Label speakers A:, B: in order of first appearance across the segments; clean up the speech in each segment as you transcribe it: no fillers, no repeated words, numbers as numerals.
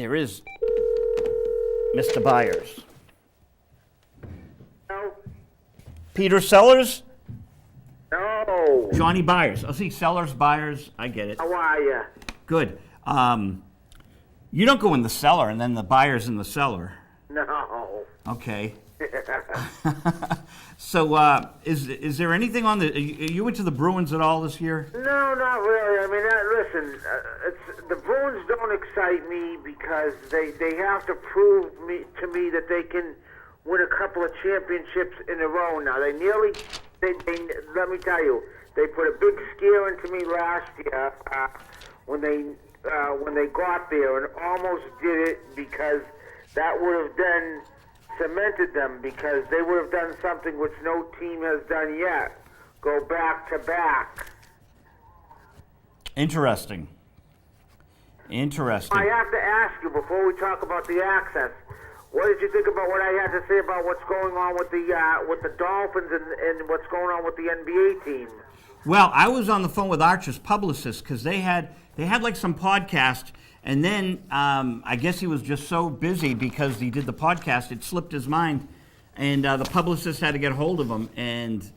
A: There is Mr. Byers.
B: No.
A: Peter Sellers?
B: No.
A: Johnny Byers. Oh, see, Sellers, Byers, I get it.
B: How are you?
A: Good. You don't go in the cellar and then the Byers in the cellar.
B: No.
A: Okay. So, is there anything on the? Are you into the Bruins at all this year?
B: No, not really. I mean, listen, the Bruins don't excite me because they have to prove to me that they can win a couple of championships in a row. Now they let me tell you, they put a big scare into me last year when they got there and almost did it, because that would have then cemented them, because they would have done something which no team has done yet. Go back to back.
A: Interesting.
B: I have to ask you, before we talk about the access, what did you think about what I had to say about what's going on with the Dolphins and what's going on with the NBA team?
A: Well, I was on the phone with Archer's publicist because they had like some podcast, and then I guess he was just so busy because he did the podcast, it slipped his mind, and the publicist had to get hold of him. And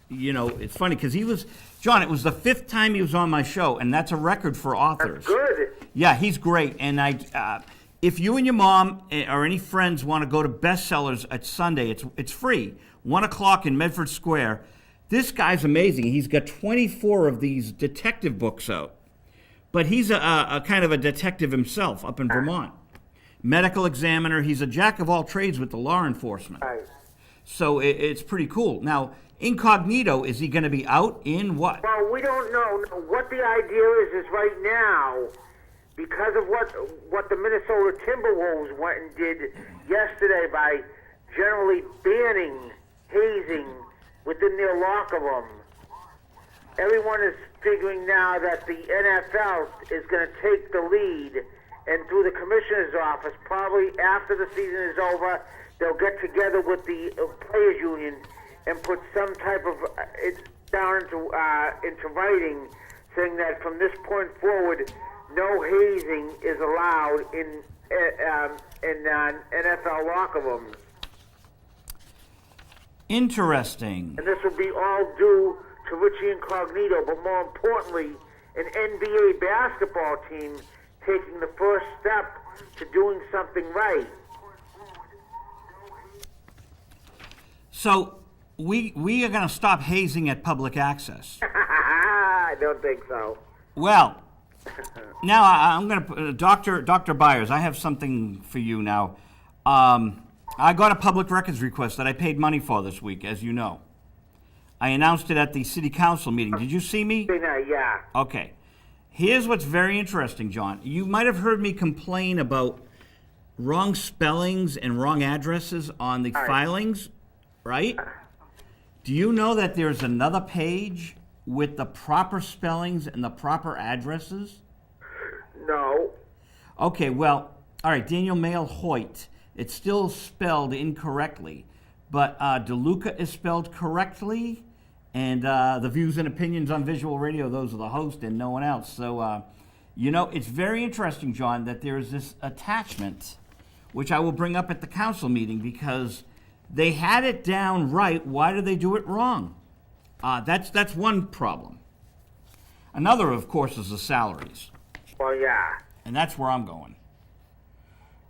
A: you know, it's funny because it was the 5th time he was on my show, and that's a record for authors.
B: That's good.
A: Yeah, he's great. And if you and your mom or any friends want to go to Bestsellers at Sunday, it's free, 1 o'clock in Medford Square. This guy's amazing. He's got 24 of these detective books out. But he's a kind of a detective himself up in Vermont. Medical examiner. He's a jack of all trades with the law enforcement.
B: Right.
A: So it's pretty cool. Now, incognito, is he going to be out in what?
B: Well, we don't know. What the idea is right now, because of what the Minnesota Timberwolves went and did yesterday by generally banning hazing within their locker room, everyone is figuring now that the NFL is going to take the lead, and through the commissioner's office, probably after the season is over, they'll get together with the players union and put some type of it down into writing, saying that from this point forward, no hazing is allowed in NFL locker rooms.
A: Interesting.
B: And this will be all due to Richie Incognito, but more importantly, an NBA basketball team taking the first step to doing something right.
A: So we are going to stop hazing at public access.
B: I don't think so.
A: Well, now I'm going to Dr. Byers. I have something for you now. I got a public records request that I paid money for this week, as you know. I announced it at the city council meeting. Did you see me?
B: Yeah.
A: Okay. Here's what's very interesting, John. You might have heard me complain about wrong spellings and wrong addresses on the filings, right? Do you know that there's another page with the proper spellings and the proper addresses?
B: No.
A: Okay, well, all right, Daniel Mail Hoyt. It's still spelled incorrectly, but DeLuca is spelled correctly, and the views and opinions on visual radio, those are the host and no one else. So, it's very interesting, John, that there is this attachment, which I will bring up at the council meeting, because they had it down right. Why did they do it wrong? That's one problem. Another, of course, is the salaries.
B: Well, yeah.
A: And that's where I'm going.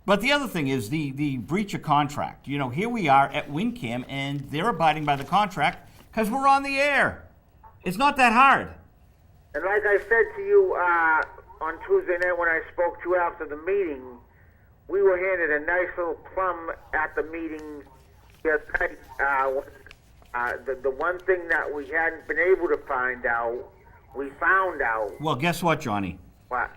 A: But the other thing is the breach of contract. You know, here we are at WinCam, and they're abiding by the contract because we're on the air. It's not that hard.
B: And like I said to you on Tuesday night when I spoke to you after the meeting, we were handed a nice little plum at the meeting yesterday. The one thing that we hadn't been able to find out, we found out.
A: Well, guess what, Johnny?
B: What?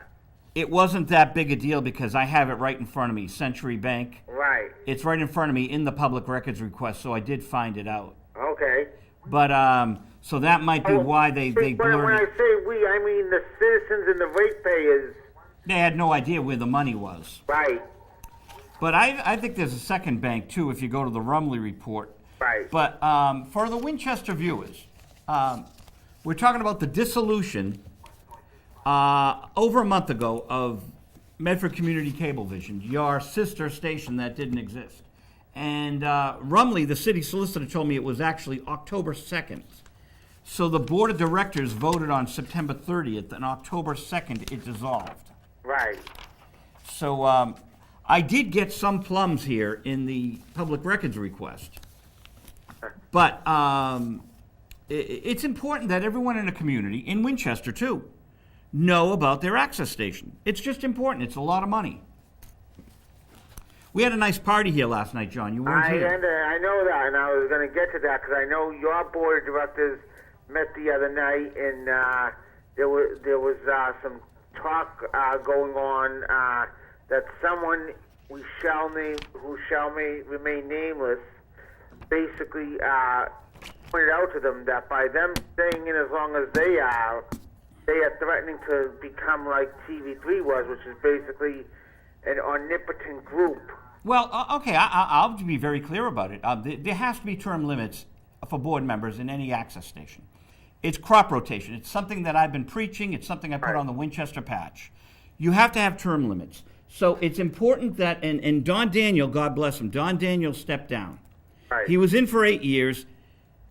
A: It wasn't that big a deal because I have it right in front of me, Century Bank.
B: Right.
A: It's right in front of me in the public records request, so I did find it out.
B: Okay.
A: But, so that might be why they blurred
B: when I
A: it.
B: say we, I mean the citizens and the ratepayers.
A: They had no idea where the money was.
B: Right.
A: But I think there's a second bank, too, if you go to the Rumley report.
B: Right.
A: But for the Winchester viewers, we're talking about the dissolution over a month ago of Medford Community Cablevision, your sister station that didn't exist. And Rumley, the city solicitor, told me it was actually October 2nd. So the board of directors voted on September 30th, and October 2nd it dissolved.
B: Right.
A: So I did get some plums here in the public records request. But it's important that everyone in the community, in Winchester too, know about their access station. It's just important. It's a lot of money. We had a nice party here last night, John. You weren't here.
B: I know that, and I was going to get to that because I know your board of directors met the other night, and there was some talk going on that someone who shall remain nameless basically pointed out to them that by them staying in as long as they are threatening to become like TV3 was, which is basically an omnipotent group.
A: Well, okay, I'll be very clear about it. There has to be term limits for board members in any access station. It's crop rotation. It's something that I've been preaching. It's something I put on the Winchester patch. You have to have term limits. So it's important that, and Don Daniel, God bless him, Don Daniel stepped down.
B: Right.
A: He was in for 8 years.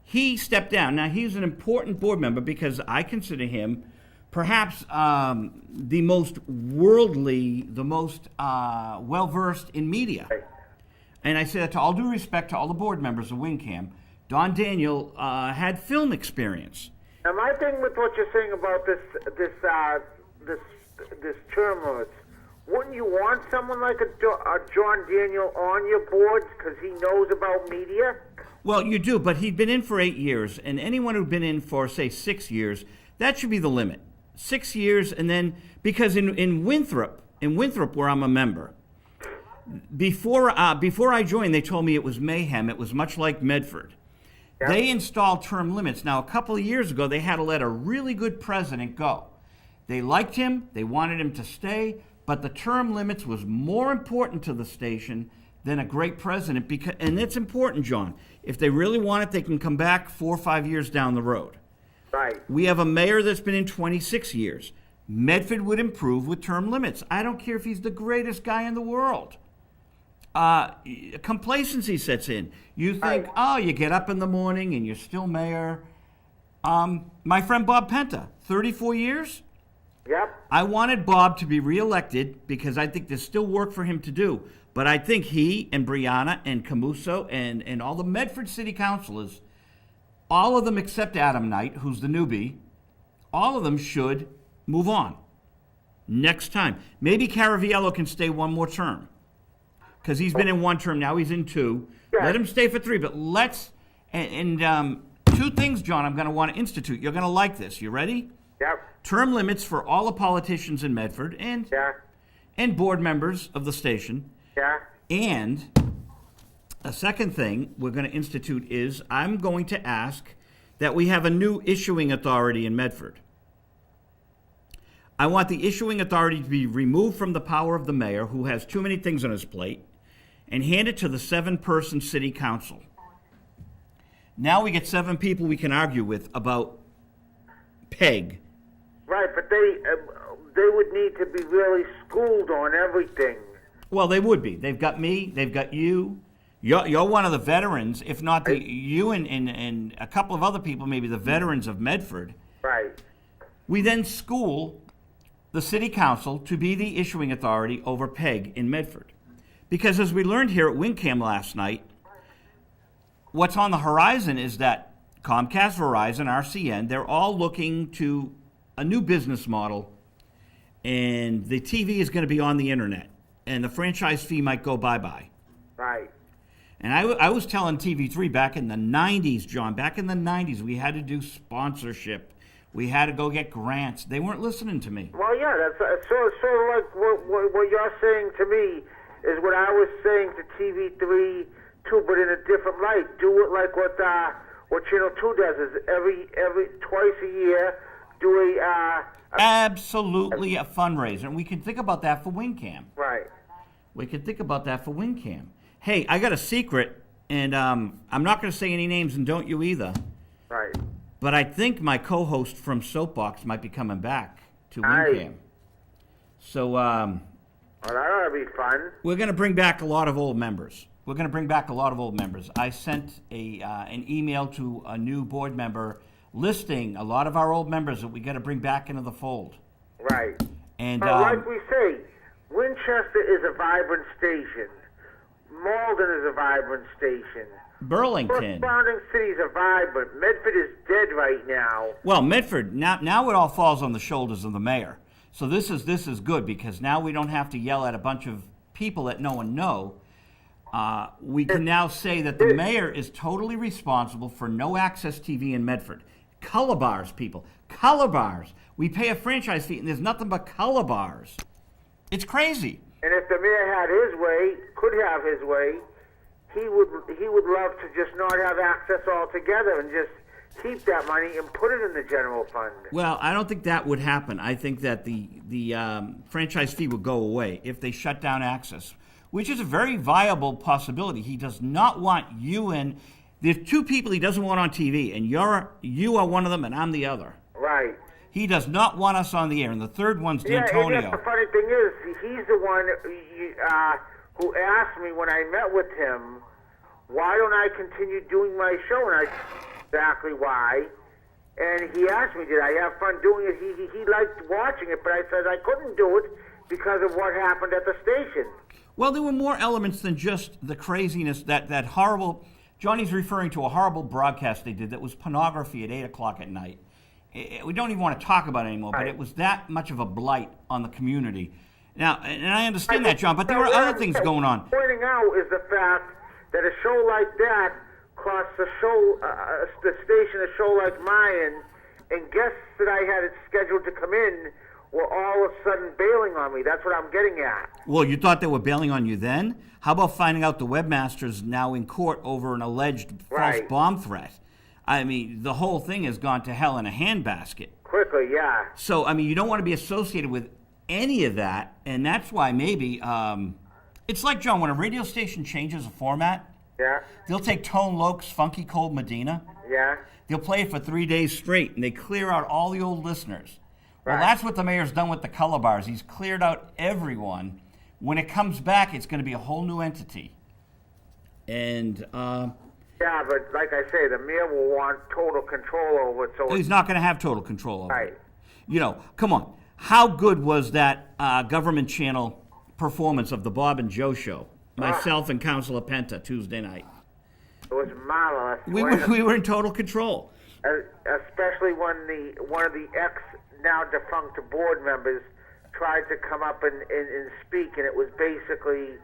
A: He stepped down. Now, he's an important board member because I consider him perhaps the most worldly, the most well-versed in media.
B: Right. And
A: I say that to all due respect to all the board members of WinCam. Don Daniel had film experience.
B: Now, my thing with what you're saying about this term limits, wouldn't you want someone like a John Daniel on your board because he knows about media?
A: Well, you do, but he'd been in for 8 years, and anyone who'd been in for, say, 6 years, that should be the limit. 6 years, and then, because in Winthrop, where I'm a member, before I joined, they told me it was mayhem. It was much like Medford.
B: Yep.
A: They installed term limits. Now, a couple of years ago, they had to let a really good president go. They liked him. They wanted him to stay. But the term limits was more important to the station than a great president. And it's important, John. If they really want it, they can come back 4 or 5 years down the road.
B: Right.
A: We have a mayor that's been in 26 years. Medford would improve with term limits. I don't care if he's the greatest guy in the world. Complacency sets in. You think, oh, you get up in the morning and you're still mayor. My friend Bob Penta, 34 years.
B: Yep.
A: I wanted Bob to be reelected because I think there's still work for him to do. But I think he and Brianna and Camuso and all the Medford city councilors, all of them except Adam Knight, who's the newbie, all of them should move on next time. Maybe Caraviello can stay one more term because he's been in 1 term. Now he's in 2.
B: Yeah.
A: Let him stay for 3. But let's, and 2 things, John, I'm going to want to institute. You're going to like this. You ready?
B: Yep.
A: Term limits for all the politicians in Medford and board members of the station.
B: Yeah.
A: And a second thing we're going to institute is I'm going to ask that we have a new issuing authority in Medford. I want the issuing authority to be removed from the power of the mayor, who has too many things on his plate, and hand it to the 7-person city council. Now we get 7 people we can argue with about PEG.
B: Right, but they would need to be really schooled on everything.
A: Well, they would be. They've got me. They've got you. You're one of the veterans, if not you and a couple of other people, maybe the veterans of Medford.
B: Right.
A: We then school the city council to be the issuing authority over PEG in Medford. Because as we learned here at WinCam last night, what's on the horizon is that Comcast, Verizon, RCN, they're all looking to a new business model, and the TV is going to be on the internet, and the franchise fee might go bye-bye.
B: Right.
A: And I was telling TV3 back in the 90s, John, back in the 90s, we had to do sponsorship. We had to go get grants. They weren't listening to me.
B: Well, yeah, that's sort of like what you're saying to me is what I was saying to TV3 too, but in a different light. Do it like what Channel 2 does is every twice a year do a
A: absolutely a fundraiser, and we can think about that for WinCam.
B: Right.
A: We can think about that for WinCam. Hey, I got a secret, and I'm not going to say any names, and don't you either.
B: Right.
A: But I think my co-host from Soapbox might be coming back to WinCam. So
B: Well, that ought to be fun.
A: We're going to bring back a lot of old members. I sent an email to a new board member listing a lot of our old members that we got to bring back into the fold.
B: Right.
A: And
B: like we say, Winchester is a vibrant station. Malden is a vibrant station.
A: Burlington.
B: Surrounding cities are vibrant. Medford is dead right now.
A: Well, Medford, now it all falls on the shoulders of the mayor. So this is good because now we don't have to yell at a bunch of people that no one know. We can now say that the mayor is totally responsible for no access TV in Medford. Color bars, people. Color bars. We pay a franchise fee and there's nothing but color bars. It's crazy.
B: And if the mayor had his way, could have his way, he would love to just not have access altogether and just keep that money and put it in the general fund.
A: Well, I don't think that would happen. I think that the franchise fee would go away if they shut down access, which is a very viable possibility. He does not want you in. There's two people he doesn't want on TV, and you are one of them, and I'm the other.
B: Right.
A: He does not want us on the air, and the third one's D'Antonio.
B: Yeah, the funny thing is, he's the one who asked me when I met with him, why don't I continue doing my show? And I exactly why. And he asked me, did I have fun doing it? He liked watching it, but I said I couldn't do it because of what happened at the station.
A: Well, there were more elements than just the craziness, that horrible... Johnny's referring to a horrible broadcast they did that was pornography at 8 o'clock at night. We don't even want to talk about it anymore, but it was that much of a blight on the community. Now, and I understand that, John, but there were other things going on.
B: Pointing out is the fact that a show like that costs the station a show like mine, and guests that I had it scheduled to come in were all of a sudden bailing on me. That's what I'm getting at.
A: Well, you thought they were bailing on you then? How about finding out the webmaster's now in court over an alleged false bomb threat? I mean, the whole thing has gone to hell in a handbasket.
B: Quickly, yeah.
A: So, I mean, you don't want to be associated with any of that, and that's why maybe, it's like, John, when a radio station changes a format,
B: yeah,
A: they'll take Tone Loc's Funky Cold Medina,
B: yeah,
A: they'll play it for 3 days straight, and they clear out all the old listeners. Well, that's what the mayor's done with the color bars. He's cleared out everyone. When it comes back, it's going to be a whole new entity. And,
B: yeah, but like I say, the mayor will want total control over it. So
A: he's not going to have total control over
B: it.
A: Right. You know, come on. How good was that government channel performance of the Bob and Joe show? Myself and Councilor Penta, Tuesday night.
B: It was marvelous.
A: We were in total control.
B: Especially when one of the now defunct board members tried to come up and speak, and it was basically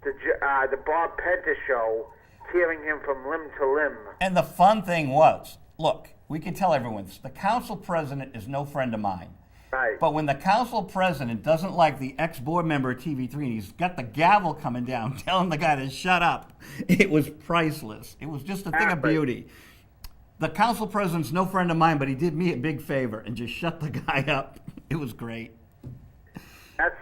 B: the Bob Penta show, tearing him from limb to limb.
A: And the fun thing was, look, we can tell everyone this, the council president is no friend of mine.
B: Right.
A: But when the council president doesn't like the ex-board member at TV3 and he's got the gavel coming down telling the guy to shut up, it was priceless. It was just a thing of beauty. The council president's no friend of mine, but he did me a big favor and just shut the guy up. It was great.
B: That's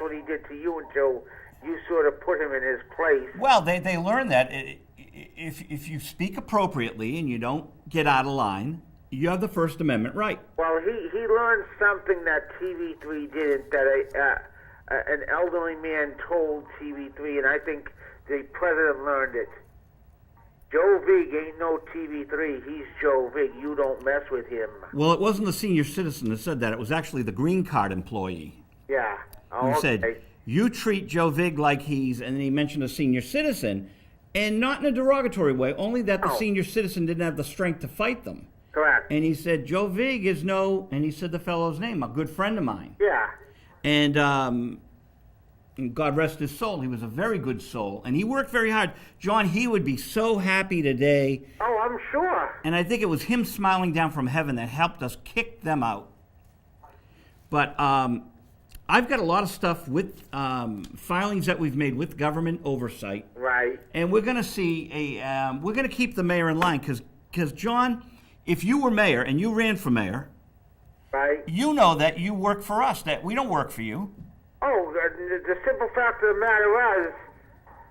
B: what he did to you until you sort of put him in his place.
A: Well, they learned that if you speak appropriately and you don't get out of line, you have the First Amendment right.
B: Well, he learned something that TV3 didn't, that an elderly man told TV3, and I think the president learned it. Joe Vig ain't no TV3. He's Joe Vig. You don't mess with him.
A: Well, it wasn't the senior citizen that said that. It was actually the green card employee.
B: Yeah.
A: Oh, who said, you treat Joe Vig like he's, and then he mentioned a senior citizen, and not in a derogatory way, only that the senior citizen didn't have the strength to fight them.
B: Correct.
A: And he said, Joe Vig is no, and he said the fellow's name, a good friend of mine.
B: Yeah.
A: And God rest his soul, he was a very good soul, and he worked very hard. John, he would be so happy today.
B: Oh, I'm sure.
A: And I think it was him smiling down from heaven that helped us kick them out. But I've got a lot of stuff with filings that we've made with government oversight.
B: Right.
A: And we're going to see we're going to keep the mayor in line because John, if you were mayor and you ran for mayor,
B: right,
A: you know that you work for us, that we don't work for you.
B: Oh, the simple fact of the matter is,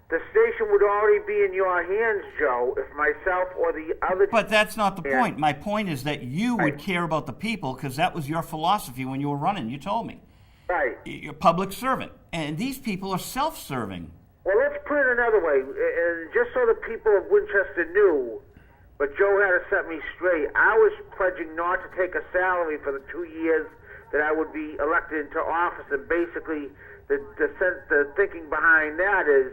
B: the station would already be in your hands, Joe, if myself or the other...
A: But that's not the
B: Yeah.
A: point. My point is that you would
B: Right.
A: care about the people because that was your philosophy when you were running. You told me.
B: Right.
A: You're a public servant. And these people are self-serving.
B: Well, let's put it another way, and just so the people of Winchester knew, but Joe had to set me straight, I was pledging not to take a salary for the 2 years that I would be elected into office, and basically the thinking behind that is...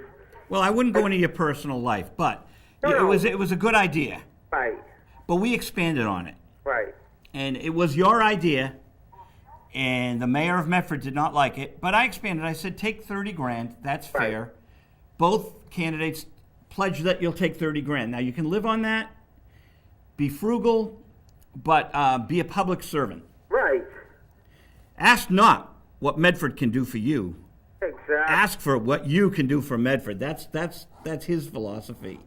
A: Well, I wouldn't go into your personal life, but
B: No.
A: it was a good idea.
B: Right,
A: But we expanded on it.
B: right.
A: And it was your idea, and the mayor of Medford did not like it. But I expanded. I said, take 30 grand. That's fair. Both candidates pledge that you'll take 30 grand. Now, you can live on that, be frugal, but be a public servant.
B: Right.
A: Ask not what Medford can do for you.
B: Exactly.
A: Ask for what you can do for Medford. That's his philosophy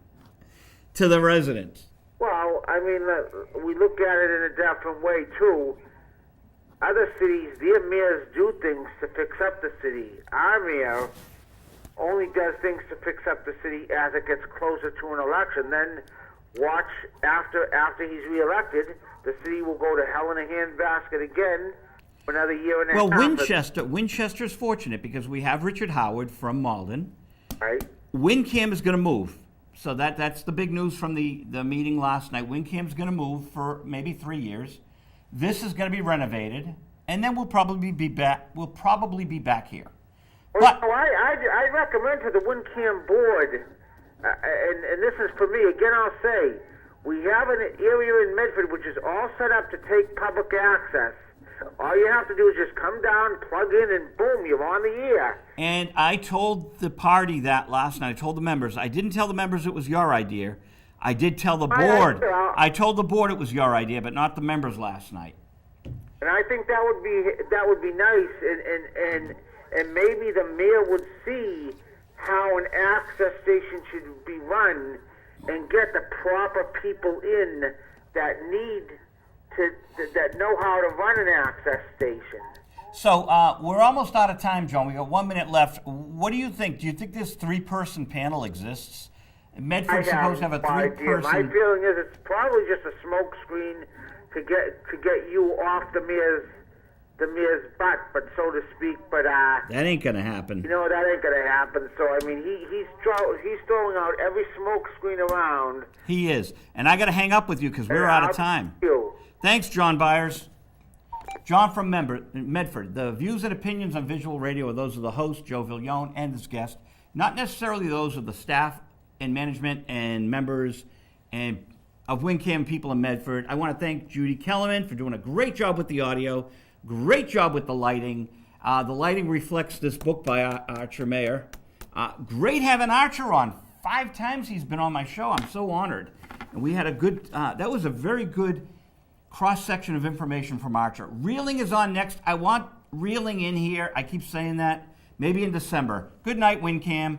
A: to the residents.
B: Well, I mean, we look at it in a different way, too. Other cities, their mayors do things to fix up the city. Our mayor only does things to fix up the city as it gets closer to an election. Then watch, after he's reelected, the city will go to hell in a handbasket again for another year and a
A: Well,
B: half.
A: Winchester's fortunate because we have Richard Howard from Malden.
B: Right?
A: WinCam is going to move. So that's the big news from the meeting last night. WinCam's going to move for maybe 3 years. This is going to be renovated, and then we'll probably be back. We'll probably be back here.
B: Well,
A: But
B: I recommend to the WinCam board, and this is for me, again I'll say, we have an area in Medford which is all set up to take public access. All you have to do is just come down, plug in, and boom, you're on the air.
A: and I told the party that last night. I told the members. I didn't tell the members it was your idea. I did tell the board. I told the board it was your idea, but not the members last night.
B: And I think that would be nice, and maybe the mayor would see how an access station should be run, and get the proper people in that that know how to run an access station.
A: So we're almost out of time, John. We got 1 minute left. What do you think? Do you think this 3-person panel exists? Medford's supposed to have a
B: no idea.
A: 3-person.
B: My feeling is it's probably just a smoke screen to get you off the mayor's butt, but so to speak. But
A: That ain't gonna happen.
B: you know that ain't gonna happen. So I mean, he's throwing out every smoke screen around.
A: He is. And I got to hang up with you because we're out of time.
B: You.
A: Thanks, John Byers. John from Medford. The views and opinions on Visual Radio are those of the host, Joe Villone, and his guest, not necessarily those of the staff and management and members and of WinCam people in Medford. I want to thank Judy Kellerman for doing a great job with the audio, great job with the lighting. The lighting reflects this book by Archer Mayer. Great having Archer on. 5 times he's been on my show. I'm so honored. And we had a good, that was a very good cross-section of information from Archer. Reeling is on next. I want Reeling in here. I keep saying that. Maybe in December. Good night, WinCam.